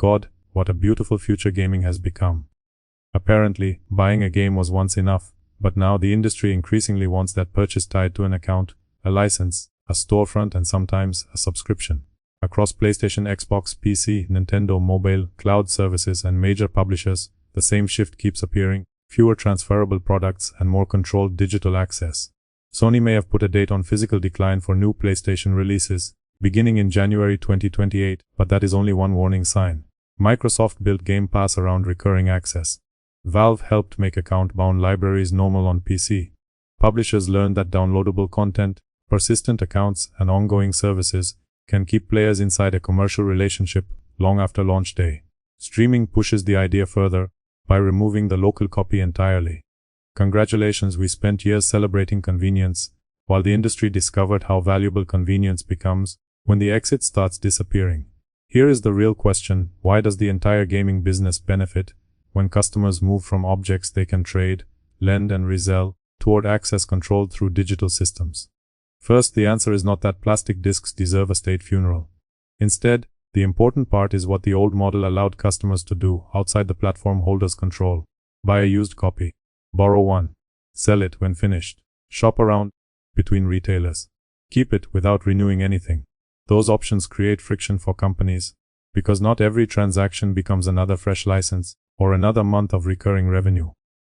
God, what a beautiful future gaming has become. Apparently, buying a game was once enough, but now the industry increasingly wants that purchase tied to an account, a license, a storefront, and sometimes a subscription. Across PlayStation, Xbox, PC, Nintendo, mobile, cloud services, and major publishers, the same shift keeps appearing: fewer transferable products and more controlled digital access. Sony may have put a date on physical decline for new PlayStation releases, beginning in January 2028, but that is only one warning sign. Microsoft built Game Pass around recurring access. Valve helped make account-bound libraries normal on PC. Publishers learned that downloadable content, persistent accounts, and ongoing services can keep players inside a commercial relationship long after launch day. Streaming pushes the idea further by removing the local copy entirely. Congratulations, we spent years celebrating convenience, while the industry discovered how valuable convenience becomes when the exit starts disappearing. Here is the real question: why does the entire gaming business benefit when customers move from objects they can trade, lend, and resell toward access controlled through digital systems? First, the answer is not that plastic discs deserve a state funeral. Instead, the important part is what the old model allowed customers to do outside the platform holder's control. Buy a used copy. Borrow one. Sell it when finished. Shop around between retailers. Keep it without renewing anything. Those options create friction for companies, because not every transaction becomes another fresh license or another month of recurring revenue.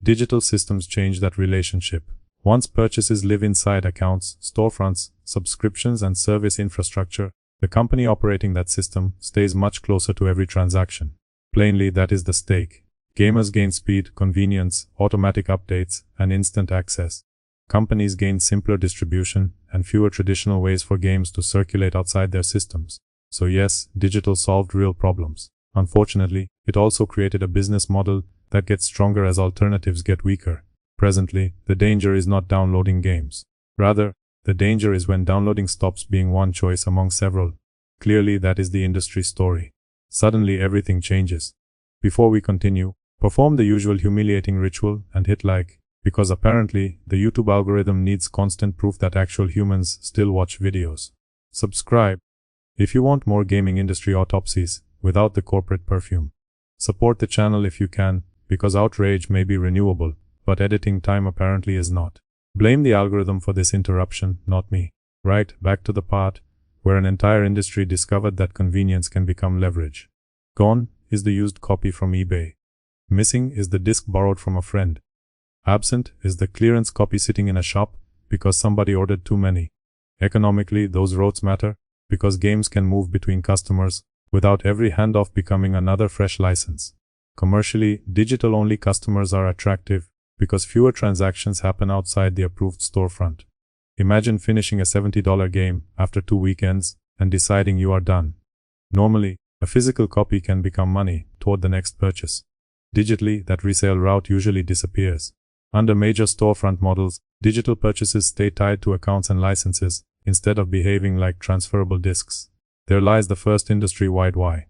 Digital systems change that relationship. Once purchases live inside accounts, storefronts, subscriptions, and service infrastructure, the company operating that system stays much closer to every transaction. Plainly, that is the stake. Gamers gain speed, convenience, automatic updates, and instant access. Companies gain simpler distribution and fewer traditional ways for games to circulate outside their systems. So yes, digital solved real problems. Unfortunately, it also created a business model that gets stronger as alternatives get weaker. Presently, the danger is not downloading games. Rather, the danger is when downloading stops being one choice among several. Clearly, that is the industry story. Suddenly, everything changes. Before we continue, perform the usual humiliating ritual and hit like, because apparently, the YouTube algorithm needs constant proof that actual humans still watch videos. Subscribe if you want more gaming industry autopsies without the corporate perfume. Support the channel if you can, because outrage may be renewable, but editing time apparently is not. Blame the algorithm for this interruption, not me. Right, back to the part where an entire industry discovered that convenience can become leverage. Gone is the used copy from eBay. Missing is the disc borrowed from a friend. Absent is the clearance copy sitting in a shop because somebody ordered too many. Economically, those roads matter because games can move between customers without every handoff becoming another fresh license. Commercially, digital-only customers are attractive because fewer transactions happen outside the approved storefront. Imagine finishing a $70 game after 2 weekends and deciding you are done. Normally, a physical copy can become money toward the next purchase. Digitally, that resale route usually disappears. Under major storefront models, digital purchases stay tied to accounts and licenses instead of behaving like transferable discs. There lies the first industry-wide why.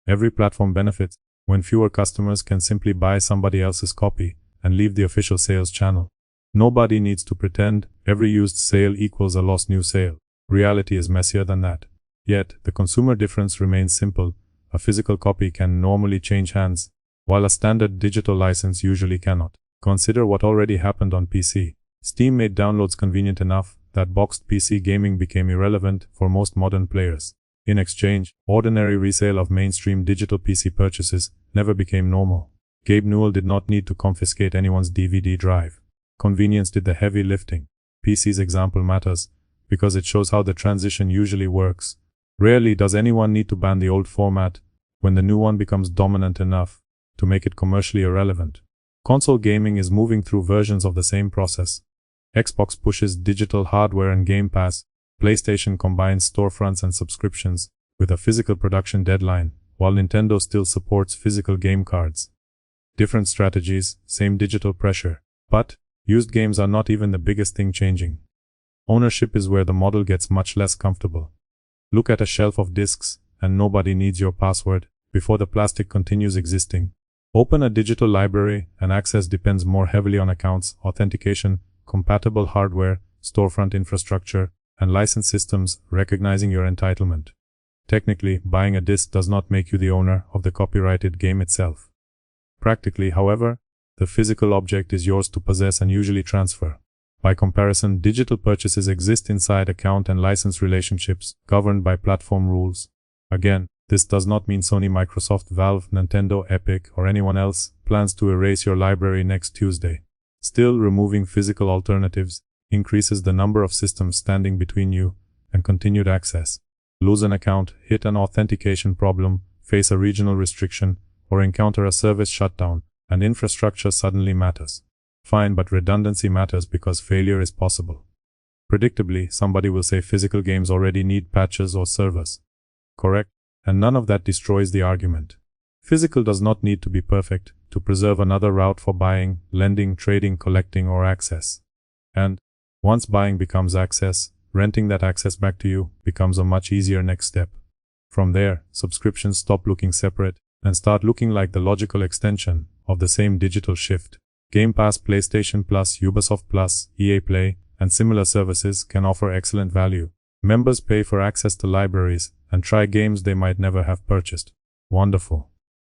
Every platform benefits when fewer customers can simply buy somebody else's copy and leave the official sales channel. Nobody needs to pretend every used sale equals a lost new sale. Reality is messier than that. Yet, the consumer difference remains simple. A physical copy can normally change hands, while a standard digital license usually cannot. Consider what already happened on PC. Steam made downloads convenient enough that boxed PC gaming became irrelevant for most modern players. In exchange, ordinary resale of mainstream digital PC purchases never became normal. Gabe Newell did not need to confiscate anyone's DVD drive. Convenience did the heavy lifting. PC's example matters because it shows how the transition usually works. Rarely does anyone need to ban the old format when the new one becomes dominant enough to make it commercially irrelevant. Console gaming is moving through versions of the same process. Xbox pushes digital hardware and Game Pass. PlayStation combines storefronts and subscriptions with a physical production deadline, while Nintendo still supports physical game cards. Different strategies, same digital pressure. But used games are not even the biggest thing changing. Ownership is where the model gets much less comfortable. Look at a shelf of discs, and nobody needs your password before the plastic continues existing. Open a digital library, and access depends more heavily on accounts, authentication, compatible hardware, storefront infrastructure, and license systems recognizing your entitlement. Technically, buying a disc does not make you the owner of the copyrighted game itself. Practically, however, the physical object is yours to possess and usually transfer. By comparison, digital purchases exist inside account and license relationships, governed by platform rules. Again, this does not mean Sony, Microsoft, Valve, Nintendo, Epic, or anyone else plans to erase your library next Tuesday. Still, removing physical alternatives increases the number of systems standing between you and continued access. Lose an account, hit an authentication problem, face a regional restriction, or encounter a service shutdown, and infrastructure suddenly matters. Fine, but redundancy matters because failure is possible. Predictably, somebody will say physical games already need patches or servers. Correct, and none of that destroys the argument. Physical does not need to be perfect to preserve another route for buying, lending, trading, collecting, or access. And once buying becomes access, renting that access back to you becomes a much easier next step. From there, subscriptions stop looking separate and start looking like the logical extension of the same digital shift. Game Pass, PlayStation Plus, Ubisoft Plus, EA Play, and similar services can offer excellent value. Members pay for access to libraries and try games they might never have purchased. Wonderful.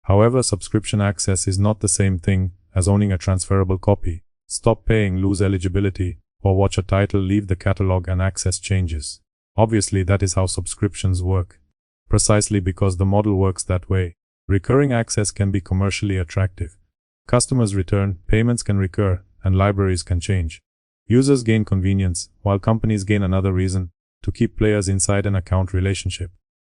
However, subscription access is not the same thing as owning a transferable copy. Stop paying, lose eligibility, or watch a title leave the catalog and access changes. Obviously, that is how subscriptions work. Precisely because the model works that way, recurring access can be commercially attractive. Customers return, payments can recur, and libraries can change. Users gain convenience, while companies gain another reason to keep players inside an account relationship.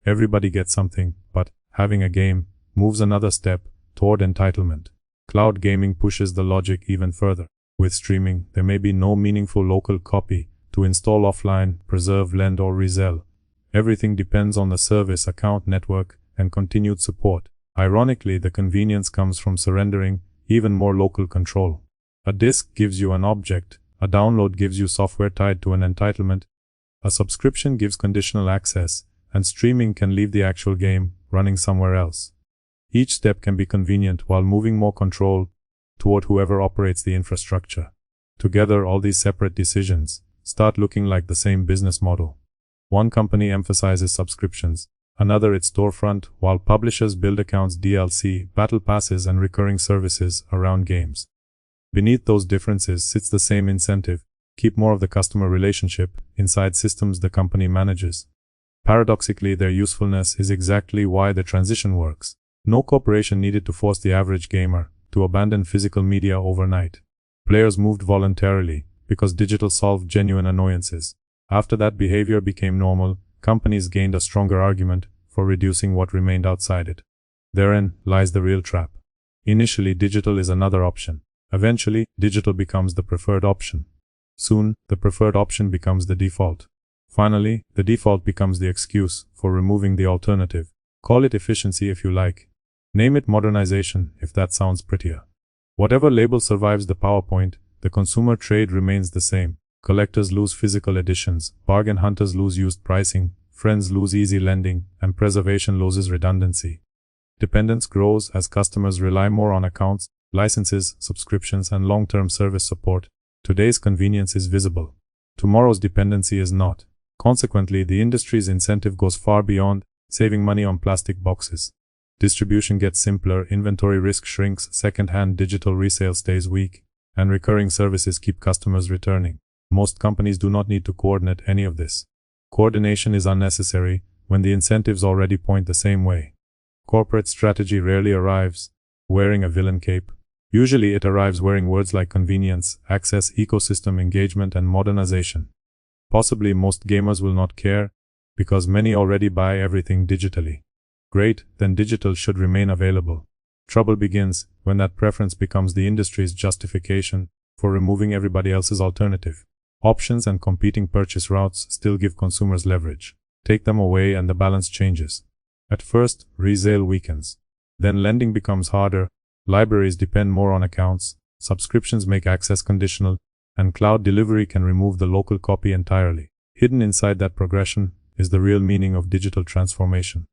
Everybody gets something, but having a game moves another step toward entitlement. Cloud gaming pushes the logic even further. With streaming, there may be no meaningful local copy to install offline, preserve, lend, or resell. Everything depends on the service, account network, and continued support. Ironically, the convenience comes from surrendering even more local control. A disk gives you an object, a download gives you software tied to an entitlement, a subscription gives conditional access, and streaming can leave the actual game running somewhere else. Each step can be convenient while moving more control toward whoever operates the infrastructure. Together, all these separate decisions start looking like the same business model. One company emphasizes subscriptions, another its storefront, while publishers build accounts, DLC, battle passes, and recurring services around games. Beneath those differences sits the same incentive: keep more of the customer relationship inside systems the company manages. Paradoxically, their usefulness is exactly why the transition works. No corporation needed to force the average gamer to abandon physical media overnight. Players moved voluntarily because digital solved genuine annoyances. After that behavior became normal, companies gained a stronger argument for reducing what remained outside it. Therein lies the real trap. Initially, digital is another option. Eventually, digital becomes the preferred option. Soon, the preferred option becomes the default. Finally, the default becomes the excuse for removing the alternative. Call it efficiency if you like. Name it modernization if that sounds prettier. Whatever label survives the PowerPoint, the consumer trade remains the same. Collectors lose physical editions, bargain hunters lose used pricing, friends lose easy lending, and preservation loses redundancy. Dependence grows as customers rely more on accounts, licenses, subscriptions, and long-term service support. Today's convenience is visible. Tomorrow's dependency is not. Consequently, the industry's incentive goes far beyond saving money on plastic boxes. Distribution gets simpler, inventory risk shrinks, second-hand digital resale stays weak, and recurring services keep customers returning. Most companies do not need to coordinate any of this. Coordination is unnecessary when the incentives already point the same way. Corporate strategy rarely arrives wearing a villain cape. Usually it arrives wearing words like convenience, access, ecosystem, engagement, and modernization. Possibly most gamers will not care, because many already buy everything digitally. Great, then digital should remain available. Trouble begins when that preference becomes the industry's justification for removing everybody else's alternative. Options and competing purchase routes still give consumers leverage. Take them away and the balance changes. At first, resale weakens. Then lending becomes harder, libraries depend more on accounts, subscriptions make access conditional, and cloud delivery can remove the local copy entirely. Hidden inside that progression is the real meaning of digital transformation.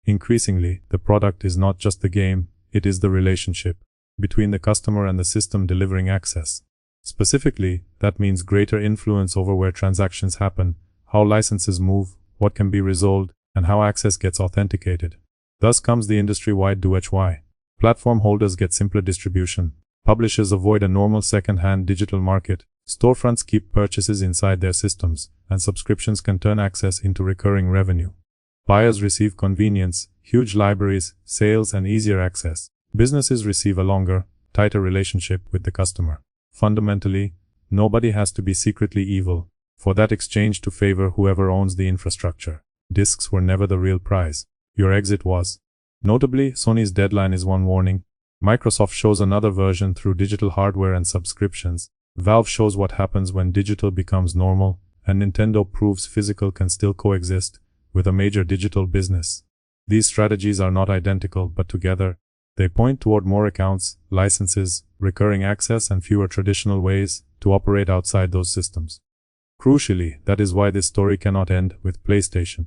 Increasingly, the product is not just the game, it is the relationship between the customer and the system delivering access. Specifically, that means greater influence over where transactions happen, how licenses move, what can be resolved, and how access gets authenticated. Thus comes the industry-wide do-hy. Platform holders get simpler distribution. Publishers avoid a normal second-hand digital market. Storefronts keep purchases inside their systems, and subscriptions can turn access into recurring revenue. Buyers receive convenience, huge libraries, sales, and easier access. Businesses receive a longer, tighter relationship with the customer. Fundamentally, nobody has to be secretly evil for that exchange to favor whoever owns the infrastructure. Discs were never the real prize. Your exit was. Notably, Sony's deadline is one warning. Microsoft shows another version through digital hardware and subscriptions. Valve shows what happens when digital becomes normal, and Nintendo proves physical can still coexist with a major digital business. These strategies are not identical, but together, they point toward more accounts, licenses, recurring access, and fewer traditional ways to operate outside those systems. Crucially, that is why this story cannot end with PlayStation.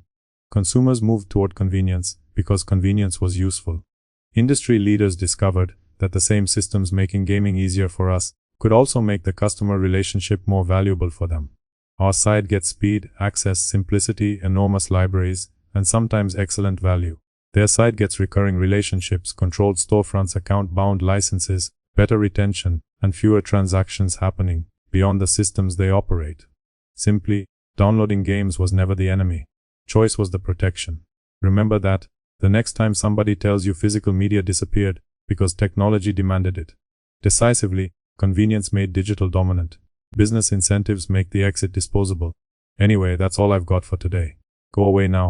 Consumers moved toward convenience because convenience was useful. Industry leaders discovered that the same systems making gaming easier for us could also make the customer relationship more valuable for them. Our side gets speed, access, simplicity, enormous libraries, and sometimes excellent value. Their side gets recurring relationships, controlled storefronts, account-bound licenses, better retention, and fewer transactions happening beyond the systems they operate. Simply, downloading games was never the enemy. Choice was the protection. Remember that the next time somebody tells you physical media disappeared because technology demanded it. Decisively, convenience made digital dominant. Business incentives make the exit disposable. Anyway, that's all I've got for today. Go away now.